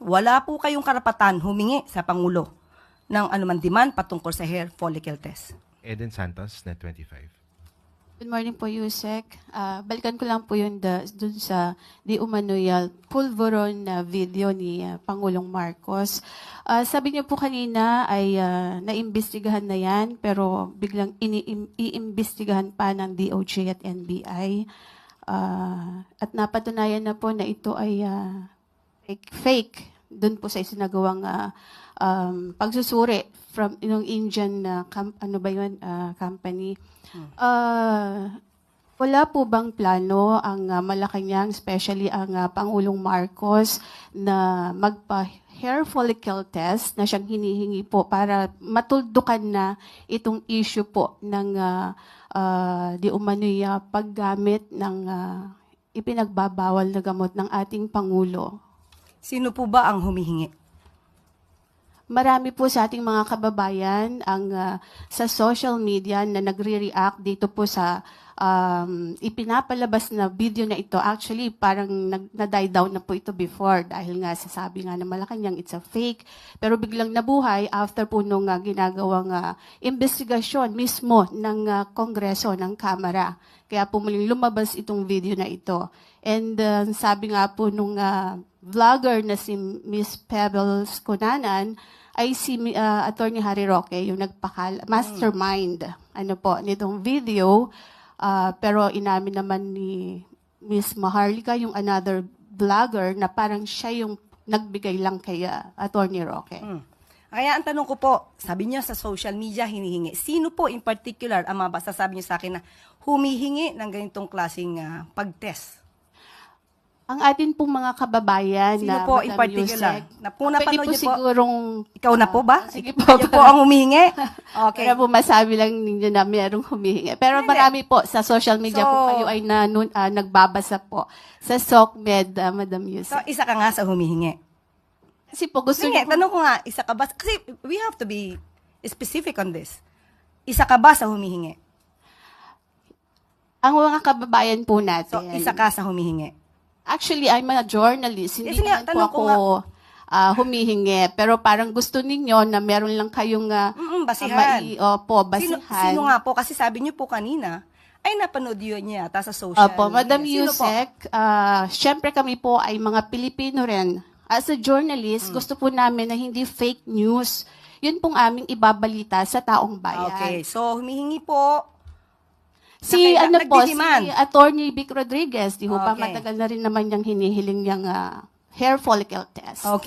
wala po kayong karapatan humingi sa Pangulo ng anuman demand patungkol sa hair follicle test. Eden Santos, Net 25. Good morning po, Yusek. Balikan ko lang po yun dun sa di umano'y pulveron na video ni Pangulong Marcos. Sabi niyo po kanina ay naimbestigahan na yan, pero biglang iimbestigahan pa ng DOJ at NBI. At napatunayan na po na ito ay fake dun po sa isinagawang pagsusuri from yung Indian company. Wala po bang plano ang Malacanang, especially ang Pangulong Marcos, na magpa-hair follicle test na siyang hinihingi po para matuldukan na itong issue po ng di umano'y paggamit ng ipinagbabawal na gamot ng ating Pangulo? Sino po ba ang humihingi? Marami po sa ating mga kababayan ang sa social media na nagre-react dito po sa ipinapalabas na video na ito. Actually, parang na-die down na po ito before dahil nga sasabi nga na Malacanang it's a fake. Pero biglang nabuhay after po nung ginagawang investigasyon mismo ng Kongreso, ng Kamara. Kaya po muling lumabas itong video na ito. And sabi nga po nung vlogger na si Miss Pebbles Cunanan ay si Attorney Harry Roque, yung mastermind nitong video. Pero inamin naman ni Miss Maharlika, yung another vlogger, na parang siya yung nagbigay lang kay Attorney Roque. Kaya ang tanong ko po, sabi niyo sa social media hinihingi. Sino po in particular ang masasabi niyo sa akin na humihingi ng ganitong klaseng pag-test? Ang atin pong mga kababayan Sino na po in Madam particular? Yusek, Na po napanood pwede po niyo po? sigurong Ikaw na po ba? sige po. Kayo po ang humihingi? Okay. Para po masabi lang ninyo na mayroong humihingi. Pero Hindi. marami po sa social media So, kung kayo ay nagbabasa po sa SOCMED, Madam So, Yusek. isa ka nga sa humihingi. Kasi po gusto Sige, niyo po, tanong ko nga, isa ka ba? Kasi we have to be specific on this. Isa ka ba sa humihingi? ang mga kababayan po natin. So, isa ka sa humihingi. Actually, I'm a journalist. Hindi Yes, nga, naman po tanong ko ako humihingi. Pero parang gusto ninyo na meron lang kayong Basihan. basihan. Sino nga po? Kasi sabi niyo po kanina, ay napanood yun niya yata sa social Opo, Madam media. Sino po? Yusek, syempre kami po ay mga Pilipino rin. As a journalist, gusto po namin na hindi fake news. Yun pong aming ibabalita sa taong bayan. Okay, so humihingi po. Si nagdi-demand. si Attorney Vic Rodriguez, di ho ba Okay. matagal na rin naman niyang hinihiling niyang hair follicle test. Okay.